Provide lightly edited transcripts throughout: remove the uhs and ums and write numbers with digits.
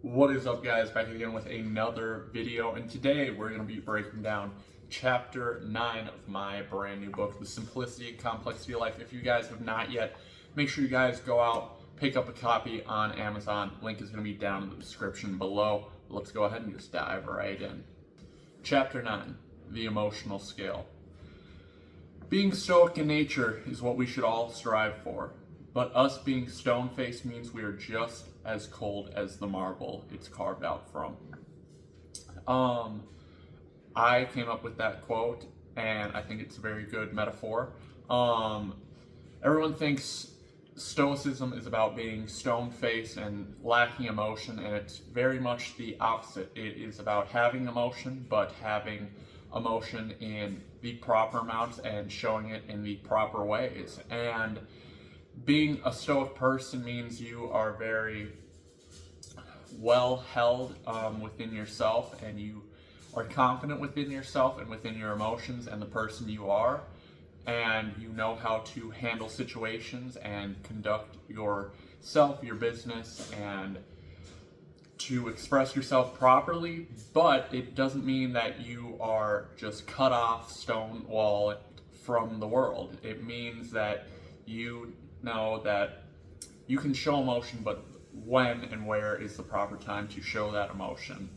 What is up, guys? Back again with another video, and today we're going to be breaking down chapter 9 of my brand new book, The Simplicity and Complexity of Life. If you guys have not yet, make sure you guys go out, pick up a copy on Amazon. Link is going to be down in the description below. Let's go ahead and just dive right in. Chapter 9, The Emotional Scale. Being stoic in nature is what we should all strive for. But us being stone-faced means we are just as cold as the marble it's carved out from. I came up with that quote, and I think it's a very good metaphor. Everyone thinks stoicism is about being stone-faced and lacking emotion, and it's very much the opposite. It is about having emotion, but having emotion in the proper amounts and showing it in the proper ways. And being a stoic person means you are very well held within yourself, and you are confident within yourself and within your emotions and the person you are, and you know how to handle situations and conduct yourself, your business, and to express yourself properly. But it doesn't mean that you are just cut off, stonewall from the world. It means that you know that you can show emotion, but when and where is the proper time to show that emotion.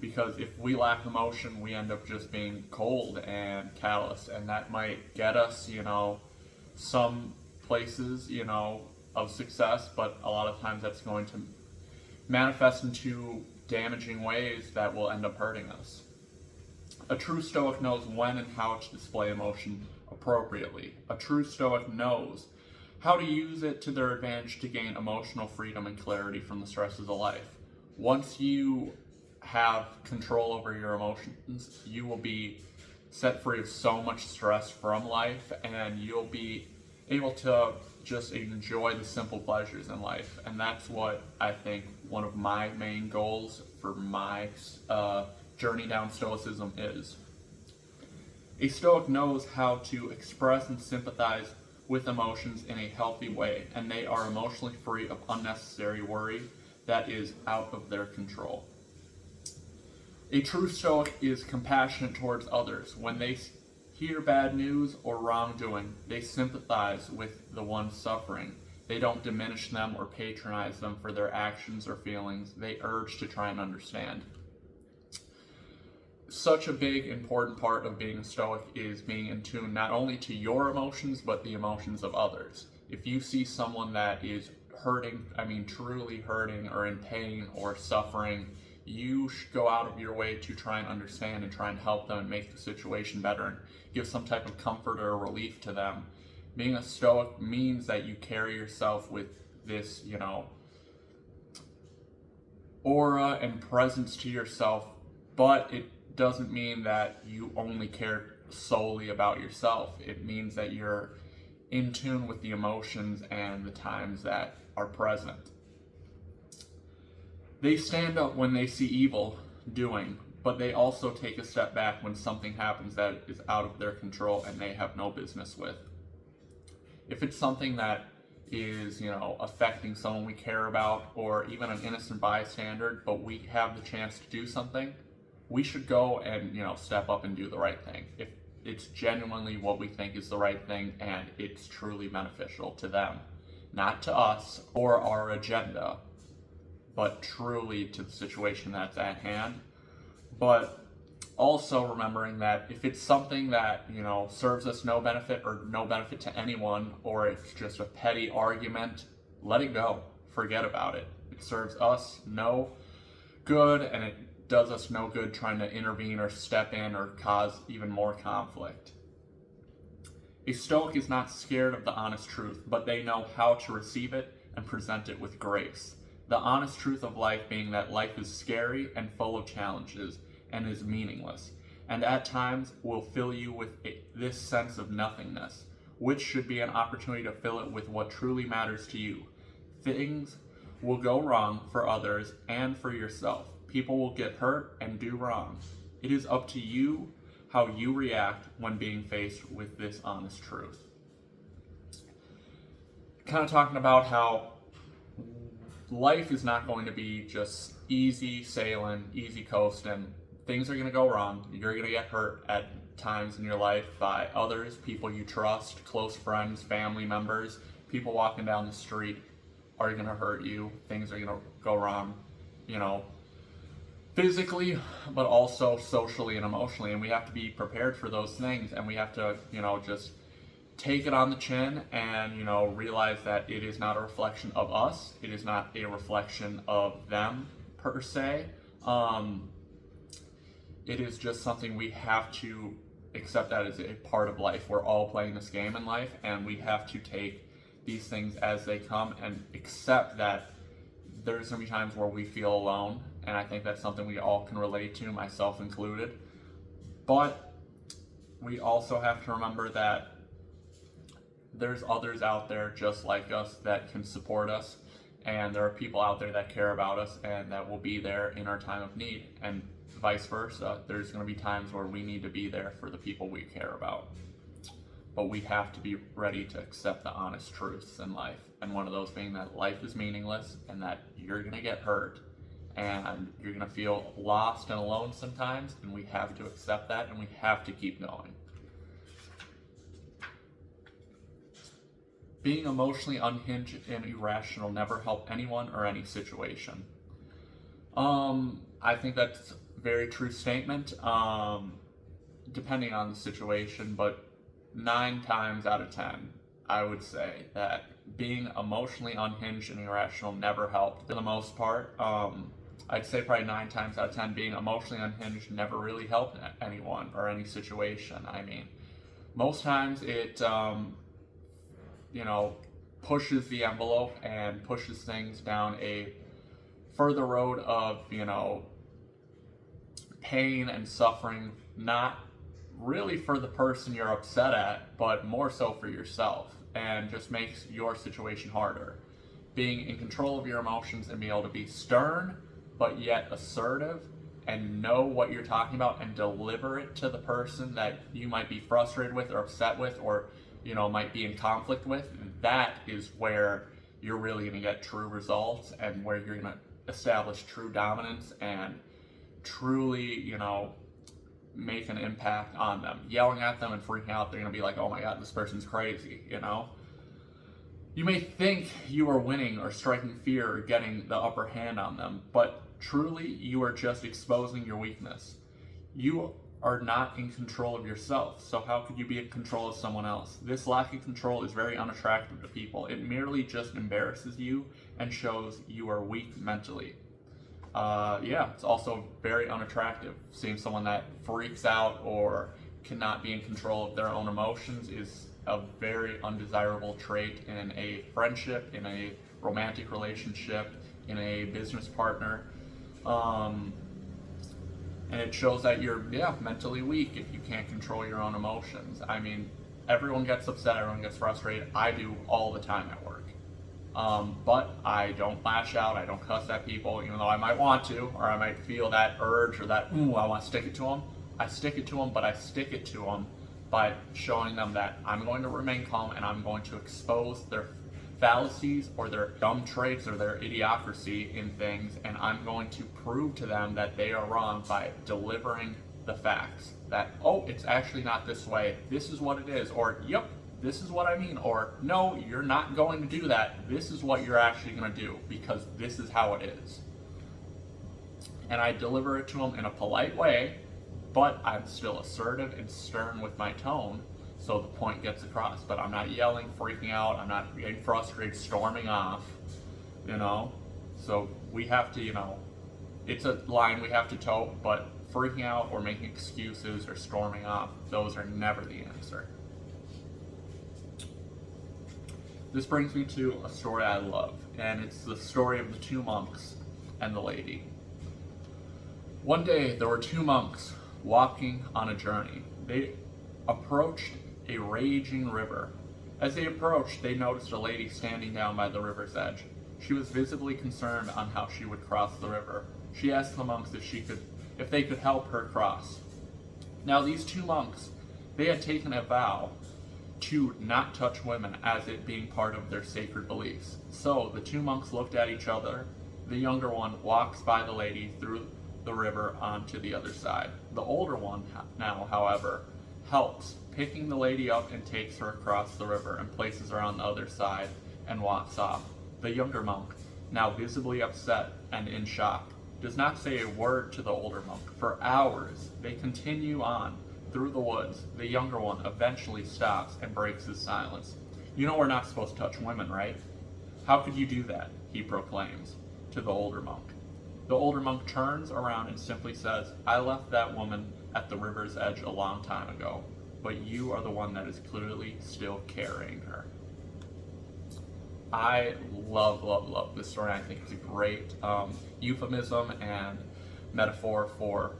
Because if we lack emotion, we end up just being cold and callous, and that might get us, some places, of success, but a lot of times that's going to manifest into damaging ways that will end up hurting us. A true Stoic knows when and how to display emotion appropriately. A true Stoic knows how to use it to their advantage to gain emotional freedom and clarity from the stresses of life. Once you have control over your emotions, you will be set free of so much stress from life, and you'll be able to just enjoy the simple pleasures in life. And that's what I think one of my main goals for my journey down Stoicism is. A Stoic knows how to express and sympathize with emotions in a healthy way, and they are emotionally free of unnecessary worry that is out of their control. A true Stoic is compassionate towards others. When they hear bad news or wrongdoing, they sympathize with the ones suffering. They don't diminish them or patronize them for their actions or feelings. They urge to try and understand. Such a big, important part of being Stoic is being in tune not only to your emotions, but the emotions of others. If you see someone that is hurting, truly hurting or in pain or suffering, you should go out of your way to try and understand and try and help them and make the situation better and give some type of comfort or relief to them. Being a Stoic means that you carry yourself with this, aura and presence to yourself, but it doesn't mean that you only care solely about yourself. It means that you're in tune with the emotions and the times that are present. They stand up when they see evil doing, but they also take a step back when something happens that is out of their control and they have no business with. If it's something that is, affecting someone we care about, or even an innocent bystander, but we have the chance to do something, we should go and, step up and do the right thing. If it's genuinely what we think is the right thing and it's truly beneficial to them, not to us or our agenda, but truly to the situation that's at hand. But also remembering that if it's something that, serves us no benefit or no benefit to anyone, or it's just a petty argument, let it go. Forget about it. It serves us no good, and it does us no good trying to intervene or step in or cause even more conflict. A Stoic is not scared of the honest truth, but they know how to receive it and present it with grace. The honest truth of life being that life is scary and full of challenges and is meaningless, and at times will fill you with this sense of nothingness, which should be an opportunity to fill it with what truly matters to you. Things will go wrong for others and for yourself. People will get hurt and do wrong. It is up to you how you react when being faced with this honest truth. Kind of talking about how life is not going to be just easy sailing, easy coasting. Things are going to go wrong. You're going to get hurt at times in your life by others, people you trust, close friends, family members. People walking down the street are going to hurt you. Things are going to go wrong, you know, physically, but also socially and emotionally. And we have to be prepared for those things. And we have to, you know, just take it on the chin and, you know, realize that it is not a reflection of us. It is not a reflection of them per se. It is just something we have to accept that as a part of life. We're all playing this game in life, and we have to take these things as they come and accept that there's going to be times where we feel alone, and I think that's something we all can relate to, myself included. But we also have to remember that there's others out there just like us that can support us, and there are people out there that care about us and that will be there in our time of need, and vice versa. There's going to be times where we need to be there for the people we care about. But we have to be ready to accept the honest truths in life. And one of those being that life is meaningless and that you're going to get hurt and you're going to feel lost and alone sometimes. And we have to accept that, and we have to keep going. Being emotionally unhinged and irrational never help anyone or any situation. I think that's a very true statement, depending on the situation, but 9 times out of 10, I would say that being emotionally unhinged and irrational never helped. For the most part, I'd say probably 9 times out of 10, being emotionally unhinged never really helped anyone or any situation. I mean, most times it, you know, pushes the envelope and pushes things down a further road of, you know, pain and suffering, not really for the person you're upset at, but more so for yourself, and just makes your situation harder. Being in control of your emotions and being able to be stern, but yet assertive, and know what you're talking about and deliver it to the person that you might be frustrated with or upset with, or, you know, might be in conflict with, that is where you're really going to get true results, and where you're going to establish true dominance and truly, you know, make an impact on them. Yelling at them and freaking out, they're going to be like, oh my god, this person's crazy, you know? You may think you are winning or striking fear or getting the upper hand on them, but truly you are just exposing your weakness. You are not in control of yourself, so how could you be in control of someone else? This lack of control is very unattractive to people. It merely just embarrasses you and shows you are weak mentally. Yeah, it's also very unattractive. Seeing someone that freaks out or cannot be in control of their own emotions is a very undesirable trait in a friendship, in a romantic relationship, in a business partner. And it shows that you're, mentally weak if you can't control your own emotions. I mean, everyone gets upset, everyone gets frustrated. I do all the time at work. But I don't lash out, I don't cuss at people, even though I might want to, or I might feel that urge or that, I want to stick it to them. I stick it to them, but I stick it to them by showing them that I'm going to remain calm and I'm going to expose their fallacies or their dumb traits or their idiocracy in things, and I'm going to prove to them that they are wrong by delivering the facts. That, it's actually not this way, this is what it is, or, yep, this is what I mean, or, no, you're not going to do that, this is what you're actually going to do, because this is how it is. And I deliver it to them in a polite way, but I'm still assertive and stern with my tone, so the point gets across. But I'm not yelling, freaking out, I'm not getting frustrated, storming off, you know? So we have to, it's a line we have to toe, but freaking out or making excuses or storming off, those are never the answer. This brings me to a story I love, and it's the story of the 2 monks and the lady. One day, there were 2 monks walking on a journey. They approached a raging river. As they approached, they noticed a lady standing down by the river's edge. She was visibly concerned on how she would cross the river. She asked the monks if they could help her cross. Now, these 2 monks, they had taken a vow to not touch women, as it being part of their sacred beliefs. So the two monks looked at each other. The younger one walks by the lady through the river onto the other side. The older one now, however, helps, picking the lady up and takes her across the river and places her on the other side and walks off. The younger monk, now visibly upset and in shock, does not say a word to the older monk. For hours, they continue on through the woods. The younger one eventually stops and breaks his silence. You know we're not supposed to touch women, right? How could you do that? He proclaims to the older monk. The older monk turns around and simply says, I left that woman at the river's edge a long time ago, but you are the one that is clearly still carrying her. I love this story. I think it's a great euphemism and metaphor for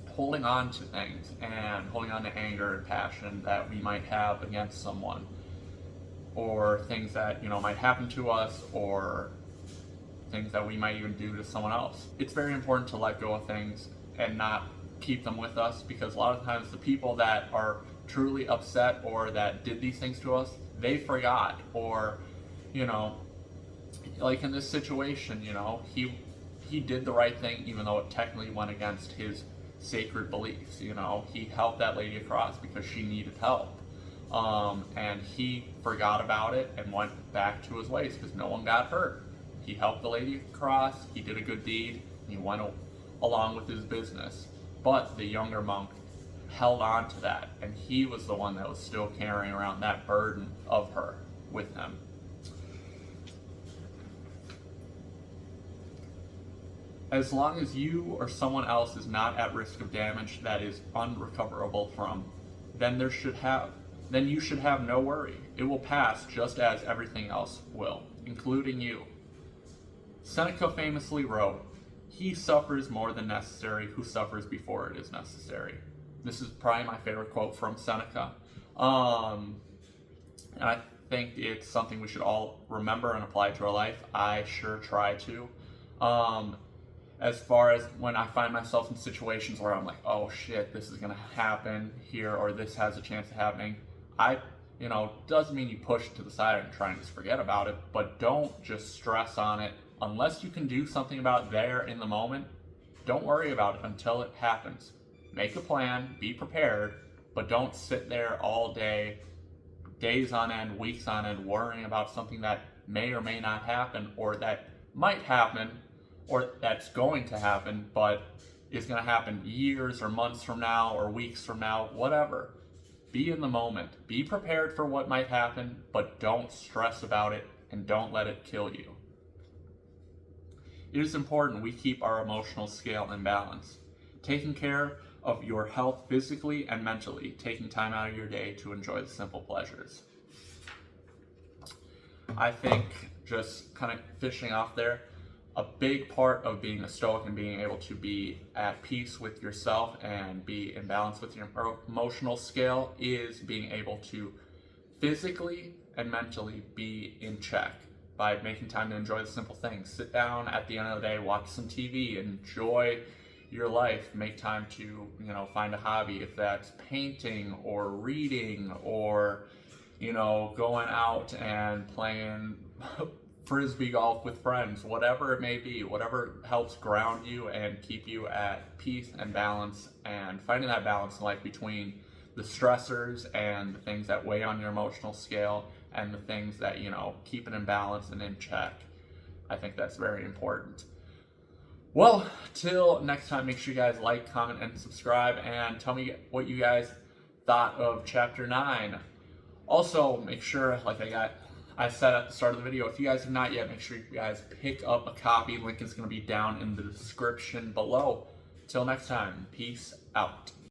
holding on to things and holding on to anger and passion that we might have against someone, or things that might happen to us, or things that we might even do to someone else. It's very important to let go of things and not keep them with us, because a lot of times the people that are truly upset or that did these things to us, they forgot, or like in this situation, he did the right thing even though it technically went against his sacred beliefs. He helped that lady across because she needed help, and he forgot about it and went back to his ways because no one got hurt. He helped the lady across, he did a good deed, and he went along with his business. But the younger monk held on to that, and he was the one that was still carrying around that burden of her with him. As long as you or someone else is not at risk of damage that is unrecoverable from, then you should have no worry. It will pass just as everything else will, including you. Seneca famously wrote, "He suffers more than necessary who suffers before it is necessary." This is probably my favorite quote from Seneca. And I think it's something we should all remember and apply to our life. I sure try to. As far as when I find myself in situations where I'm like, oh shit, this is gonna happen here, or this has a chance of happening, doesn't mean you push it to the side and try and just forget about it, but don't just stress on it. Unless you can do something about it there in the moment, don't worry about it until it happens. Make a plan, be prepared, but don't sit there all day, days on end, weeks on end, worrying about something that may or may not happen, or that might happen, or that's going to happen, but is going to happen years or months from now or weeks from now, whatever. Be in the moment. Be prepared for what might happen, but don't stress about it and don't let it kill you. It is important we keep our emotional scale in balance. Taking care of your health physically and mentally, taking time out of your day to enjoy the simple pleasures. I think, just kind of finishing off there, a big part of being a Stoic and being able to be at peace with yourself and be in balance with your emotional scale is being able to physically and mentally be in check by making time to enjoy the simple things. Sit down at the end of the day, watch some TV, enjoy your life, make time to, find a hobby, if that's painting or reading or, going out and playing frisbee golf with friends, whatever it may be, whatever helps ground you and keep you at peace and balance, and finding that balance in life between the stressors and the things that weigh on your emotional scale and the things that, keep it in balance and in check. I think that's very important. Well, till next time, make sure you guys like, comment, and subscribe, and tell me what you guys thought of Chapter 9. Also, make sure, like I said at the start of the video, if you guys have not yet, make sure you guys pick up a copy. Link is going to be down in the description below. Till next time, peace out.